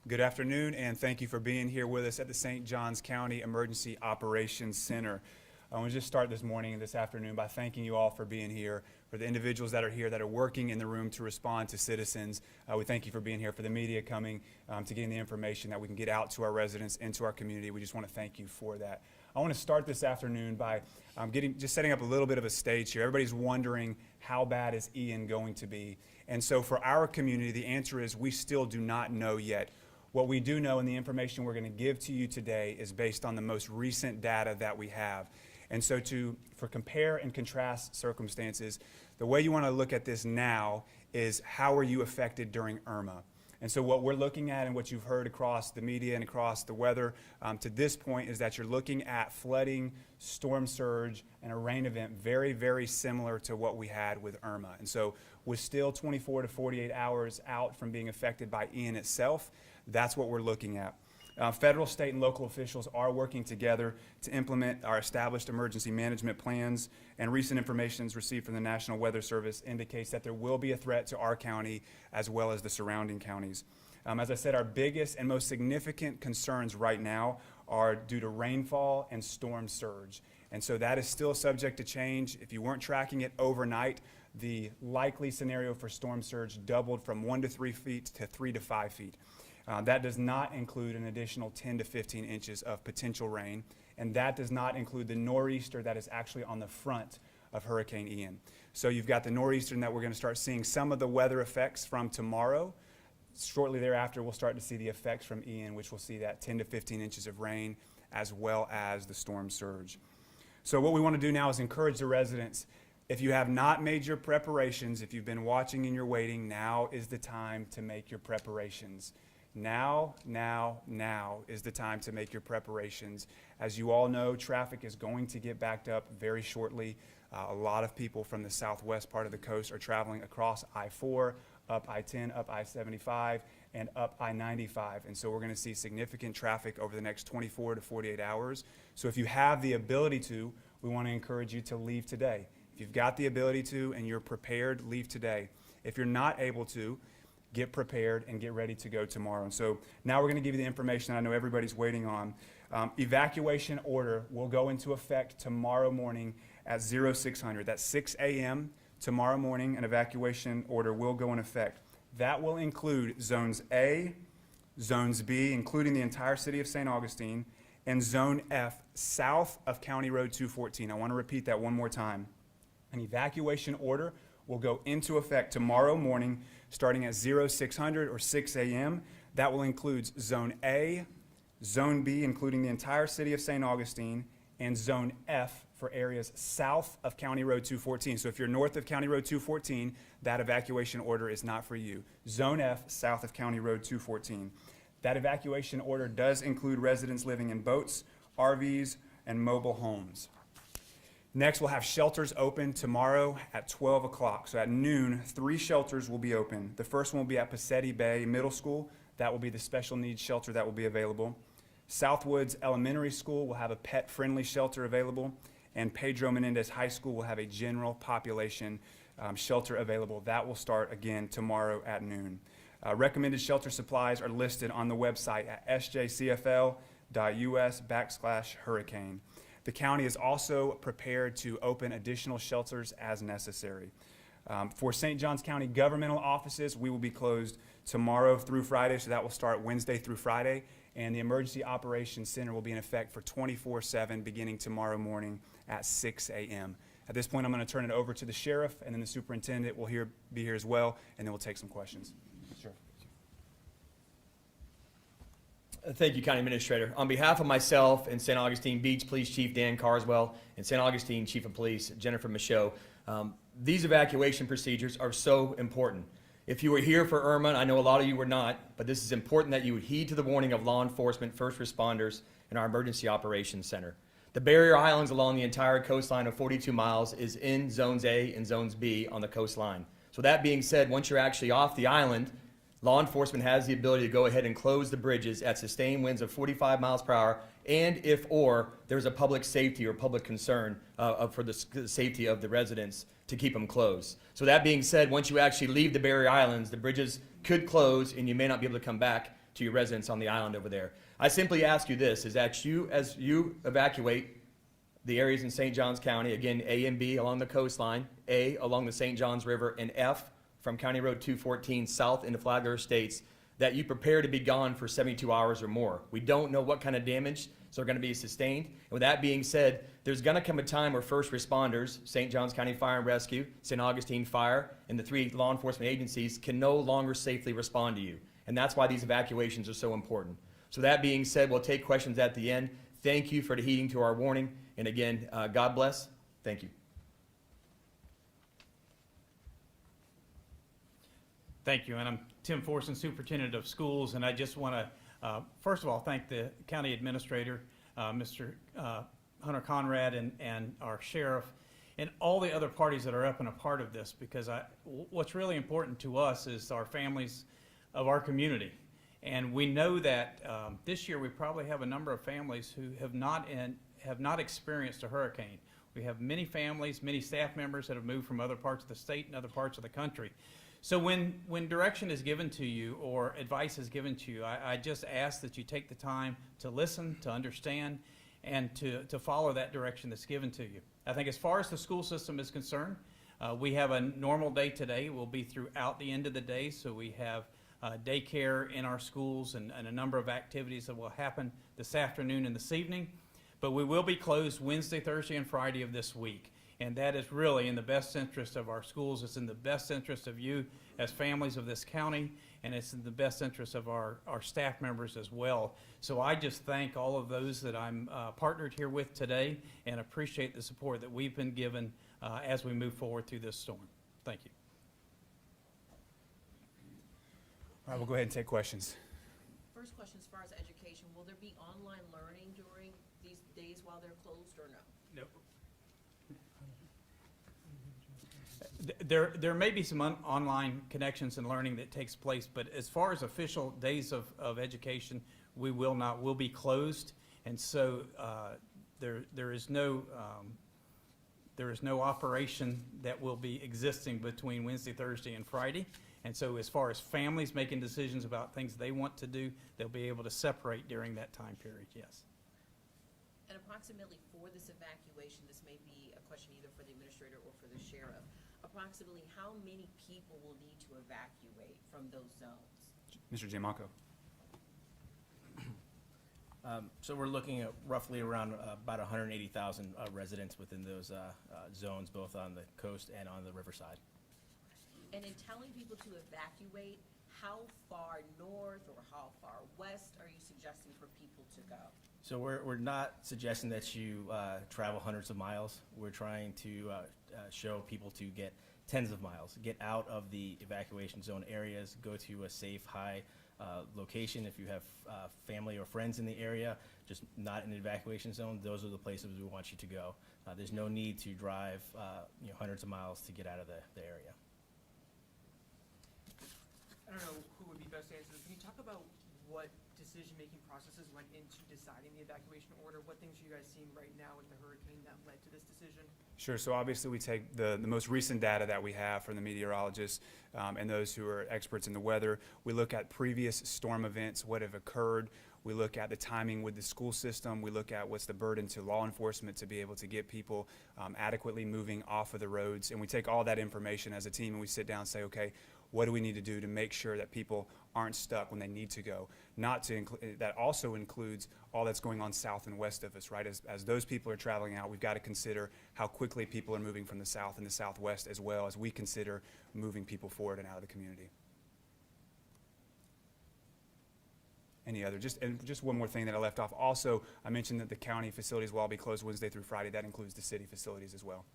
Good afternoon, and thank you for being here with us at the St. Johns County Emergency Operations Center. I want to just start this morning and this afternoon by thanking you all for being here, for the individuals that are here that are working in the room to respond to citizens. We thank you for being here, for the media coming to getting the information that we can get out to our residents and to our community. We just want to thank you for that. I want to start this afternoon by just setting up a little bit of a stage here. Everybody's wondering, how bad is Ian going to be? And so for our community, the answer is we still do not know yet. What we do know, and the information we're going to give to you today, is based on the most recent data that we have. And so for compare and contrast circumstances, the way you want to look at this now is, how are you affected during Irma? And so what we're looking at, and what you've heard across the media and across the weather to this point, is that you're looking at flooding, storm surge, and a rain event very, very similar to what we had with Irma. And so we're still 24 to 48 hours out from being affected by Ian itself. That's what we're looking at. Federal, state, and local officials are working together to implement our established emergency management plans, and recent information received from the National Weather Service indicates that there will be a threat to our county as well as the surrounding counties. As I said, our biggest and most significant concerns right now are due to rainfall and storm surge. And so that is still subject to change. If you weren't tracking it overnight, the likely scenario for storm surge doubled from 1 to 3 feet to 3 to 5 feet. That does not include an additional 10 to 15 inches of potential rain, and that does not include the nor'easter that is actually on the front of Hurricane Ian. So you've got the nor'easter that we're going to start seeing some of the weather effects from tomorrow. Shortly thereafter, we'll start to see the effects from Ian, which will see that 10 to 15 inches of rain as well as the storm surge. So what we want to do now is encourage the residents. If you have not made your preparations, if you've been watching and you're waiting, now is the time to make your preparations. Now is the time to make your preparations. As you all know, traffic is going to get backed up very shortly. A lot of people from the southwest part of the coast are traveling across I-4, up I-10, up I-75, and up I-95. And so we're going to see significant traffic over the next 24 to 48 hours. So if you have the ability to, we want to encourage you to leave today. If you've got the ability to and you're prepared, leave today. If you're not able to, get prepared and get ready to go tomorrow. And so now we're going to give you the information I know everybody's waiting on. Evacuation order will go into effect tomorrow morning at 0600. That's 6 a.m. tomorrow morning. An evacuation order will go in effect. That will include Zones A, Zones B, including the entire city of St. Augustine, and Zone F, south of County Road 214. I want to repeat that one more time. An evacuation order will go into effect tomorrow morning starting at 0600 or 6 a.m. That will include Zone A, Zone B, including the entire city of St. Augustine, and Zone F for areas south of County Road 214. So if you're north of County Road 214, that evacuation order is not for you. Zone F, south of County Road 214. That evacuation order does include residents living in boats, RVs, and mobile homes. Next, we'll have shelters open tomorrow at 12 o'clock. So at noon, 3 shelters will be open. The first one will be at Passetti Bay Middle School. That will be the special needs shelter that will be available. Southwoods Elementary School will have a pet-friendly shelter available. And Pedro Menendez High School will have a general population shelter available. That will start again tomorrow at noon. Recommended shelter supplies are listed on the website at sjcfl.us/hurricane. The county is also prepared to open additional shelters as necessary. For St. Johns County governmental offices, we will be closed tomorrow through Friday, so that will start Wednesday through Friday, and the Emergency Operations Center will be in effect for 24/7 beginning tomorrow morning at 6 a.m. At this point, I'm going to turn it over to the sheriff, and then the superintendent will be here as well, and then we'll take some questions. Sure. Thank you, County Administrator. On behalf of myself and St. Augustine Beach Police Chief Dan Carswell and St. Augustine Chief of Police Jennifer Michaud, these evacuation procedures are so important. If you were here for Irma, and I know a lot of you were not, but this is important that you would heed to the warning of law enforcement, first responders, and our Emergency Operations Center. The barrier islands along the entire coastline of 42 miles is in Zones A and Zones B on the coastline. So that being said, once you're actually off the island, law enforcement has the ability to go ahead and close the bridges at sustained winds of 45 miles per hour, and if there's a public safety or public concern for the safety of the residents to keep them closed. So that being said, once you actually leave the barrier islands, the bridges could close and you may not be able to come back to your residents on the island over there. I simply ask you this, is that as you evacuate the areas in St. Johns County, again, A and B along the coastline, A along the St. Johns River, and F from County Road 214 south into Flagler Estates, that you prepare to be gone for 72 hours or more. We don't know what kind of damage is going to be sustained. And with that being said, there's going to come a time where first responders, St. Johns County Fire and Rescue, St. Augustine Fire, and the 3 law enforcement agencies can no longer safely respond to you. And that's why these evacuations are so important. So that being said, we'll take questions at the end. Thank you for heeding to our warning. And again, God bless. Thank you. Thank you, and I'm Tim Forson, Superintendent of Schools, and I just want to, first of all, thank the County Administrator, Mr. Hunter Conrad, and our Sheriff, and all the other parties that are up and a part of this, because what's really important to us is our families of our community. And we know that this year we probably have a number of families who have not experienced a hurricane. We have many families, many staff members that have moved from other parts of the state and other parts of the country. So when direction is given to you or advice is given to you, I just ask that you take the time to listen, to understand, and to follow that direction that's given to you. I think as far as the school system is concerned, we have a normal day today. We'll be throughout the end of the day, so we have daycare in our schools and a number of activities that will happen this afternoon and this evening. But we will be closed Wednesday, Thursday, and Friday of this week. And that is really in the best interest of our schools. It's in the best interest of you as families of this county, and it's in the best interest of our staff members as well. So I just thank all of those that I'm partnered here with today and appreciate the support that we've been given as we move forward through this storm. Thank you. All right, we'll go ahead and take questions. First question, as far as education, will there be online learning during these days while they're closed or no? No. There may be some online connections and learning that takes place, but as far as official days of education, we will not. We'll be closed, and so there is no operation that will be existing between Wednesday, Thursday, and Friday. And so as far as families making decisions about things they want to do, they'll be able to separate during that time period, yes. And approximately for this evacuation, this may be a question either for the administrator or for the sheriff, approximately how many people will need to evacuate from those zones? Mr. Giamacco. So we're looking at roughly around about 180,000 residents within those zones, both on the coast and on the riverside. And in telling people to evacuate, how far north or how far west are you suggesting for people to go? So we're not suggesting that you travel hundreds of miles. We're trying to show people to get tens of miles, get out of the evacuation zone areas, go to a safe, high location. If you have family or friends in the area, just not in the evacuation zone, those are the places we want you to go. There's no need to drive hundreds of miles to get out of the area. I don't know who would be best to answer this. Can you talk about what decision-making processes went into deciding the evacuation order? What things are you guys seeing right now with the hurricane that led to this decision? Sure. So obviously we take the most recent data that we have from the meteorologists and those who are experts in the weather. We look at previous storm events, what have occurred. We look at the timing with the school system. We look at what's the burden to law enforcement to be able to get people adequately moving off of the roads. And we take all that information as a team and we sit down and say, okay, what do we need to do to make sure that people aren't stuck when they need to go? That also includes all that's going on south and west of us, right? As those people are traveling out, we've got to consider how quickly people are moving from the south and the southwest, as well as we consider moving people forward and out of the community. Any other? Just one more thing that I left off. Also, I mentioned that the county facilities will all be closed Wednesday through Friday. That includes the city facilities as well.